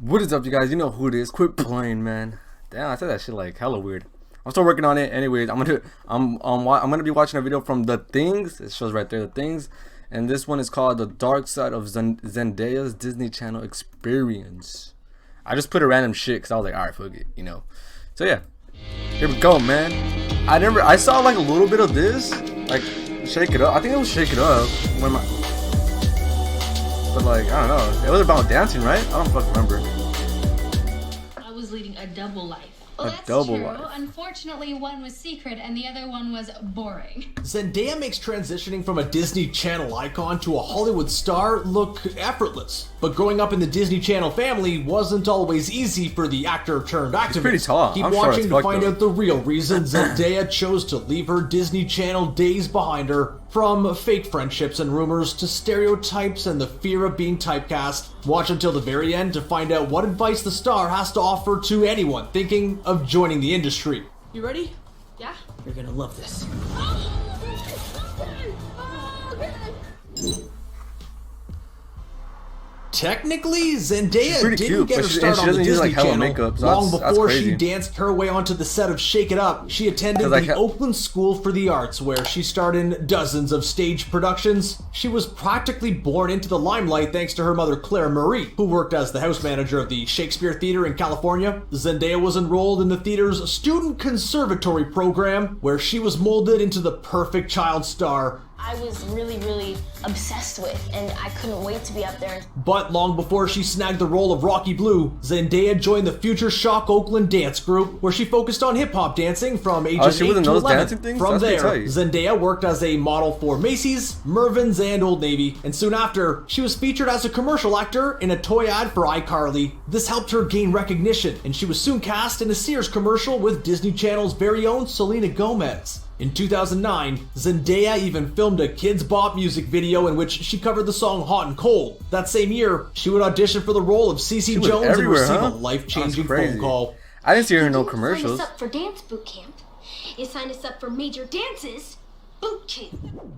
What is up, you guys? You know who it is. Quit playing, man. Damn, I said that shit like hella weird. I'm still working on it. Anyways, I'm gonna be watching a video from The Things. It shows right there, The Things, and this one is called The Dark Side of Zendaya's Disney Channel Experience. I just put a random shit because I was like, alright, fuck it, you know. So yeah, here we go, man. I saw like a little bit of this, like Shake It Up. I think it was Shake It Up but like, I don't know. It was about dancing, right? I don't fucking remember. I was leading a double life. Well, that's true. Unfortunately, one was secret and the other one was boring. Zendaya makes transitioning from a Disney Channel icon to a Hollywood star look effortless. But growing up in the Disney Channel family wasn't always easy for the actor-turned-activist. He's pretty tall. Keep watching to find out the real reason Zendaya chose to leave her Disney Channel days behind her. From fake friendships and rumors to stereotypes and the fear of being typecast. Watch until the very end to find out what advice the star has to offer to anyone thinking of joining the industry. You ready? Yeah. You're gonna love this. Technically, Zendaya didn't cute, get her start on the Disney like Channel makeup, so long before she danced her way onto the set of Shake It Up. She attended the Oakland School for the Arts, where she starred in dozens of stage productions. She was practically born into the limelight thanks to her mother Claire Marie, who worked as the house manager of the Shakespeare Theater in California. Zendaya was enrolled in the theater's student conservatory program, where she was molded into the perfect child star. I was really obsessed with, and I couldn't wait to be up there. But long before she snagged the role of Rocky Blue, Zendaya joined the Future Shock Oakland dance group, where she focused on hip-hop dancing from ages 8 to 11. From there, Zendaya worked as a model for Macy's, Mervyn's, and Old Navy, and soon after, she was featured as a commercial actor in a toy ad for iCarly. This helped her gain recognition, and she was soon cast in a Sears commercial with Disney Channel's very own Selena Gomez. In 2009, Zendaya even filmed a Kids Bop music video in which she covered the song Hot and Cold. That same year, she would audition for the role of Cece Jones and receive a life-changing phone call. I didn't see her in no commercials. Sign us up for dance boot camp. You signed us up for major dances boot camp.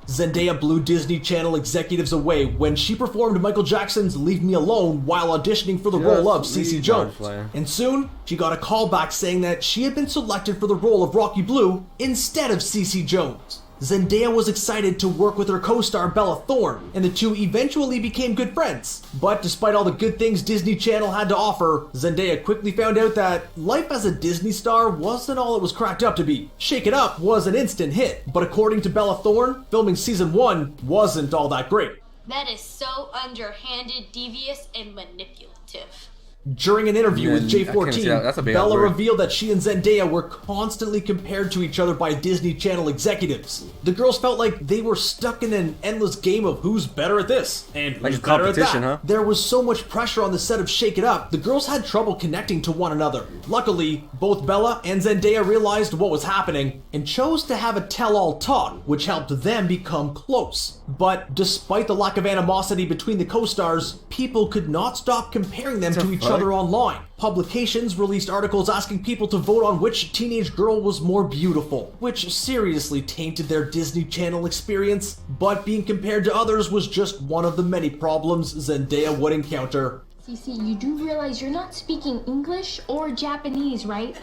Zendaya blew Disney Channel executives away when she performed Michael Jackson's Leave Me Alone while auditioning for the role of Cece Jones. And soon, she got a call back saying that she had been selected for the role of Rocky Blue instead of Cece Jones. Zendaya was excited to work with her co-star Bella Thorne, and the two eventually became good friends. But despite all the good things Disney Channel had to offer, Zendaya quickly found out that life as a Disney star wasn't all it was cracked up to be. Shake It Up was an instant hit, but according to Bella Thorne, filming season 1 wasn't all that great. That is so underhanded, devious, and manipulative. During an interview with J14, Bella revealed that she and Zendaya were constantly compared to each other by Disney Channel executives. The girls felt like they were stuck in an endless game of who's better at this and who's better at that. Huh? There was so much pressure on the set of Shake It Up, the girls had trouble connecting to one another. Luckily, both Bella and Zendaya realized what was happening and chose to have a tell-all talk, which helped them become close. But despite the lack of animosity between the co-stars, people could not stop comparing them to each other online. Publications released articles asking people to vote on which teenage girl was more beautiful, which seriously tainted their Disney Channel experience. But being compared to others was just one of the many problems Zendaya would encounter. Cece, you do realize you're not speaking English or Japanese, right?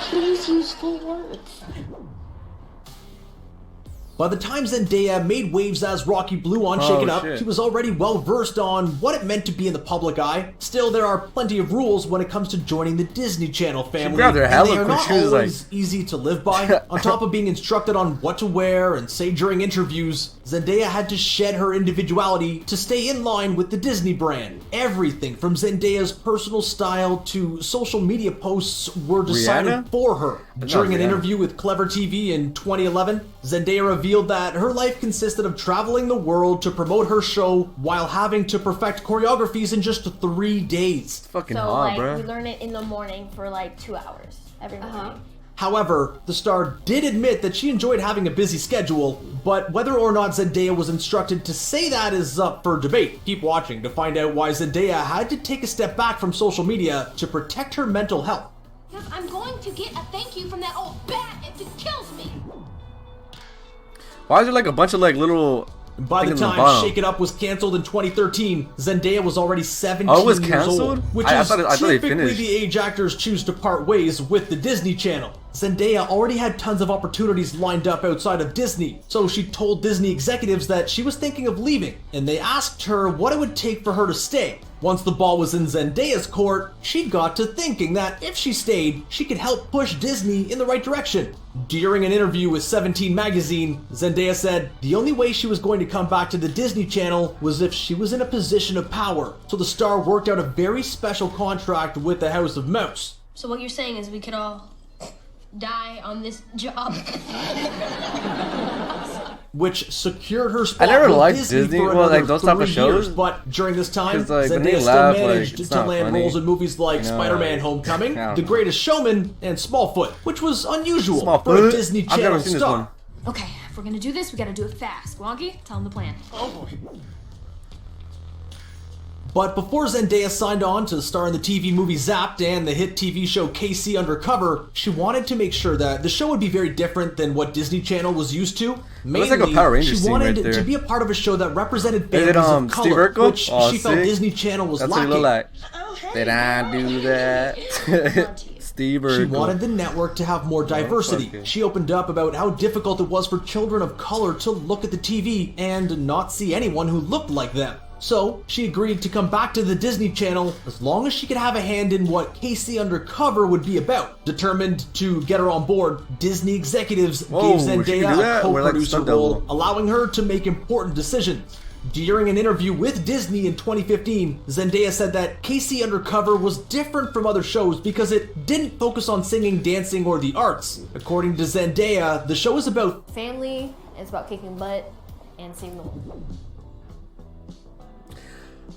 Please use full words. By the time Zendaya made waves as Rocky Blue on Shake It Up, she was already well versed on what it meant to be in the public eye. Still, there are plenty of rules when it comes to joining the Disney Channel family, and they are not always easy to live by. On top of being instructed on what to wear and say during interviews, Zendaya had to shed her individuality to stay in line with the Disney brand. Everything from Zendaya's personal style to social media posts were decided for her. During an interview with Clever TV in 2011, Zendaya revealed that her life consisted of traveling the world to promote her show while having to perfect choreographies in just 3 days. It's fucking hard, bro. We learn it in the morning for like 2 hours every morning. However, the star did admit that she enjoyed having a busy schedule, but whether or not Zendaya was instructed to say that is up for debate. Keep watching to find out why Zendaya had to take a step back from social media to protect her mental health. Because I'm going to get a thank you from that old bat if it kills me. Why is there like a bunch of like little By the time Shake It Up was canceled in 2013, Zendaya was already 17 years old, which is typically the age actors choose to part ways with the Disney Channel. Zendaya already had tons of opportunities lined up outside of Disney, so she told Disney executives that she was thinking of leaving, and they asked her what it would take for her to stay. Once the ball was in Zendaya's court, she got to thinking that if she stayed, she could help push Disney in the right direction. During an interview with 17 magazine, Zendaya said the only way she was going to come back to the Disney Channel was if she was in a position of power, so the star worked out a very special contract with the House of Mouse. So what you're saying is we could all die on this job. Which secured her spot. I never with liked Disney for well, like those type of shows. Years, but during this time, like, Zendaya still managed to land roles in movies like Spider-Man: like, Homecoming, The Greatest Showman, and Smallfoot, which was unusual for a Disney Channel star. Okay, if we're gonna do this, we gotta do it fast. Wonky, tell him the plan. Oh boy. But before Zendaya signed on to star in the TV movie Zapped and the hit TV show KC Undercover, she wanted to make sure that the show would be very different than what Disney Channel was used to. Mainly, like a Power Rangers she wanted right to be a part of a show that represented families of color, which she felt Disney Channel was lacking. What did I do that? Steve Urkel. She wanted the network to have more diversity. She opened up about how difficult it was for children of color to look at the TV and not see anyone who looked like them. So, she agreed to come back to the Disney Channel as long as she could have a hand in what KC Undercover would be about. Determined to get her on board, Disney executives gave Zendaya a co-producer role, allowing her to make important decisions. During an interview with Disney in 2015, Zendaya said that KC Undercover was different from other shows because it didn't focus on singing, dancing, or the arts. According to Zendaya, the show is about family, it's about kicking butt, and seeing the world.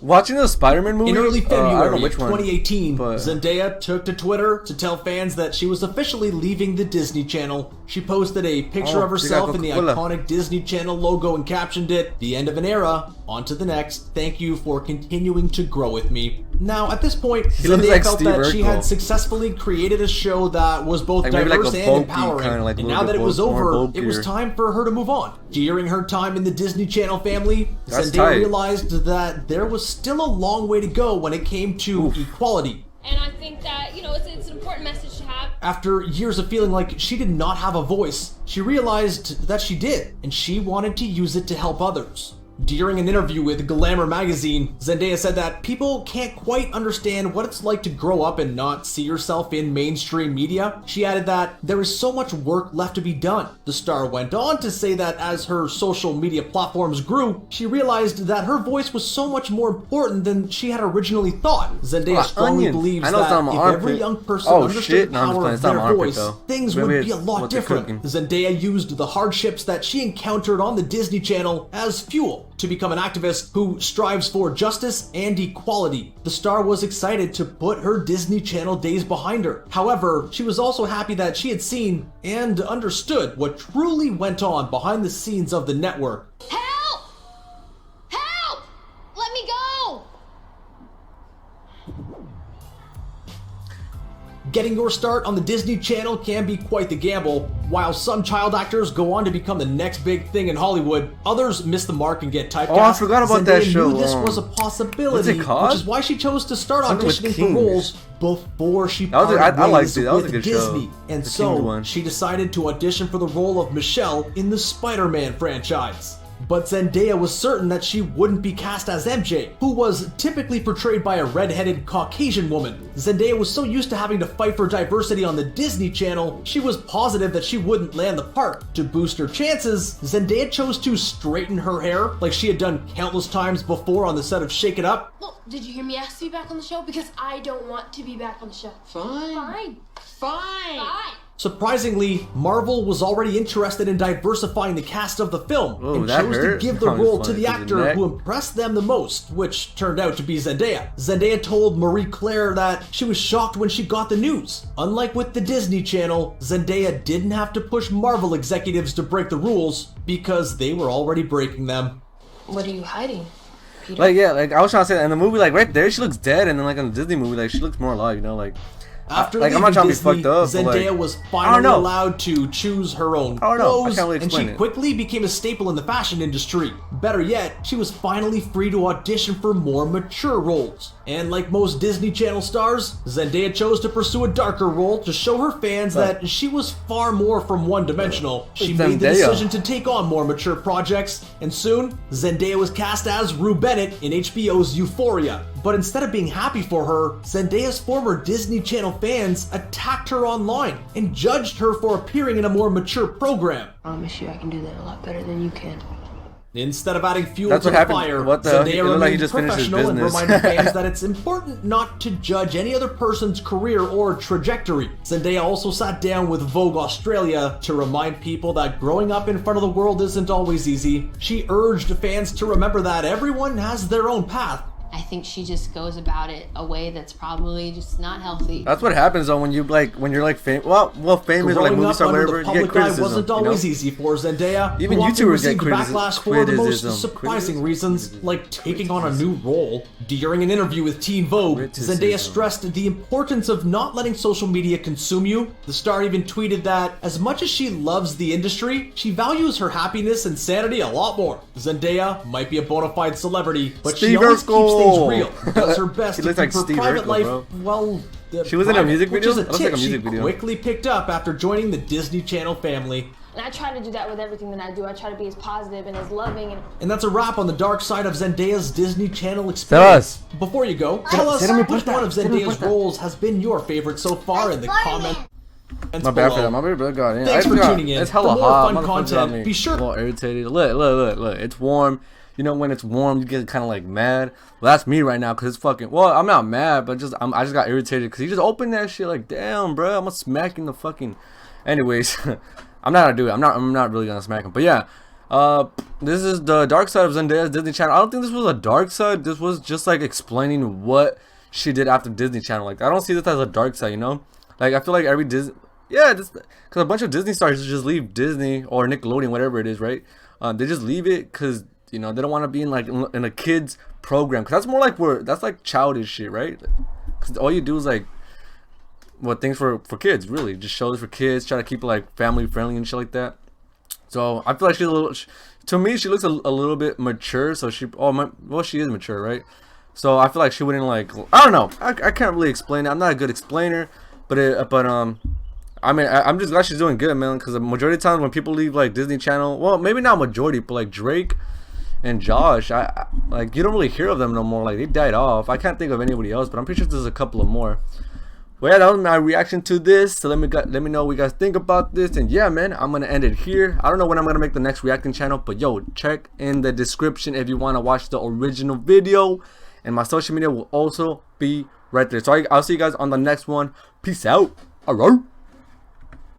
Watching the Spider-Man movie in early February I don't know which 2018, one, Zendaya took to Twitter to tell fans that she was officially leaving the Disney Channel. She posted a picture of herself in the iconic Disney Channel logo and captioned it, "The end of an era, on to the next. Thank you for continuing to grow with me." Now, at this point, Zendaya felt that she had successfully created a show that was both diverse and empowering, and now that it was over, it was time for her to move on. During her time in the Disney Channel family, Zendaya realized that there was still a long way to go when it came to equality. And I think that, you know, it's an important message to have. After years of feeling like she did not have a voice, she realized that she did, and she wanted to use it to help others. During an interview with Glamour magazine, Zendaya said that people can't quite understand what it's like to grow up and not see yourself in mainstream media. She added that there is so much work left to be done. The star went on to say that as her social media platforms grew, she realized that her voice was so much more important than she had originally thought. Zendaya strongly believes that if every young person understood the power of their voice, things would be a lot different. Zendaya used the hardships that she encountered on the Disney Channel as fuel to become an activist who strives for justice and equality. The star was excited to put her Disney Channel days behind her. However, she was also happy that she had seen and understood what truly went on behind the scenes of the network. Help! Help! Let me go! Getting your start on the Disney Channel can be quite the gamble. While some child actors go on to become the next big thing in Hollywood, others miss the mark and get typecast. Oh, I forgot about that show. Knew this was a possibility, which is why she chose to start auditioning for roles before she parted ways with Disney. And so, she decided to audition for the role of Michelle in the Spider-Man franchise. But Zendaya was certain that she wouldn't be cast as MJ, who was typically portrayed by a red-headed Caucasian woman. Zendaya was so used to having to fight for diversity on the Disney Channel, she was positive that she wouldn't land the part. To boost her chances, Zendaya chose to straighten her hair like she had done countless times before on the set of Shake It Up. Well, did you hear me ask to be back on the show? Because I don't want to be back on the show. Fine. Surprisingly, Marvel was already interested in diversifying the cast of the film and chose to give the role to the actor who impressed them the most, which turned out to be Zendaya. Zendaya told Marie Claire that she was shocked when she got the news. Unlike with the Disney Channel, Zendaya didn't have to push Marvel executives to break the rules because they were already breaking them. What are you hiding, Peter? Like, yeah, like I was trying to say that in the movie, like right there, she looks dead, and then like in the Disney movie, like she looks more alive, you know, like After like, I'm not trying to be fucked up, Zendaya was finally allowed to choose her own clothes, and she quickly became a staple in the fashion industry. Better yet, she was finally free to audition for more mature roles. And like most Disney Channel stars, Zendaya chose to pursue a darker role to show her fans that she was far more from one-dimensional. She made the decision to take on more mature projects, and soon, Zendaya was cast as Rue Bennett in HBO's Euphoria. But instead of being happy for her, Zendaya's former Disney Channel fans attacked her online and judged her for appearing in a more mature program. I promise you I can do that a lot better than you can. Instead of adding fuel to the fire, Zendaya remained professional and reminded fans that it's important not to judge any other person's career or trajectory. Zendaya also sat down with Vogue Australia to remind people that growing up in front of the world isn't always easy. She urged fans to remember that everyone has their own path. I think she just goes about it a way that's probably just not healthy. That's what happens though when you're like famous. Well, famous or like movie star, whatever. You get criticism. Wasn't always easy for Zendaya. Even YouTubers get backlash for the most surprising reasons, like taking on a new role. During an interview with Teen Vogue, Zendaya stressed the importance of not letting social media consume you. The star even tweeted that as much as she loves the industry, she values her happiness and sanity a lot more. Zendaya might be a bona fide celebrity, but she always keeps things real. Does her best to keep her private life, well, she was in a music video? Which is a tip she quickly picked up after joining the Disney Channel family. And I try to do that with everything that I do. I try to be as positive and as loving. And that's a wrap on the dark side of Zendaya's Disney Channel experience. Before you go, tell us which one of Zendaya's roles has been your favorite so far in the comments. My bad for that. My bad, God. Thanks for tuning in. It's hella hot. Fun content. Be sure. A little irritated. Look. It's warm. You know when it's warm, you get kind of like mad. Well, that's me right now because it's fucking. Well, I'm not mad, but I just got irritated because he just opened that shit. Like, damn, bro, I'm gonna smack him the fucking. Anyways, I'm not gonna do it. I'm not really gonna smack him. But yeah, this is the dark side of Zendaya's Disney Channel. I don't think this was a dark side. This was just like explaining what she did after Disney Channel. Like, I don't see this as a dark side. You know, like I feel like every Disney. Yeah, because a bunch of Disney stars just leave Disney or Nickelodeon, whatever it is, right? They just leave it because. You know, they don't want to be in like in a kid's program, because that's more like that's like childish shit, right? Because all you do is like things for kids, really, just shows for kids, try to keep it like family friendly and shit like that. So I feel like she's a little, to me she looks a little bit mature. So she is mature, right? So I feel like she wouldn't like, I don't know, I can't really explain it. I'm not a good explainer, but I mean, I'm just glad she's doing good, man, because the majority of times when people leave like Disney Channel, well, maybe not majority, but like Drake and Josh, I like, you don't really hear of them no more. Like, they died off. I can't think of anybody else, but I'm pretty sure there's a couple of more. Well, yeah, that was my reaction to this. So let me know what you guys think about this. And yeah, man, I'm gonna end it here. I don't know when I'm gonna make the next reacting channel, but yo, check in the description if you want to watch the original video, and my social media will also be right there. So I'll see you guys on the next one. Peace out. Alright.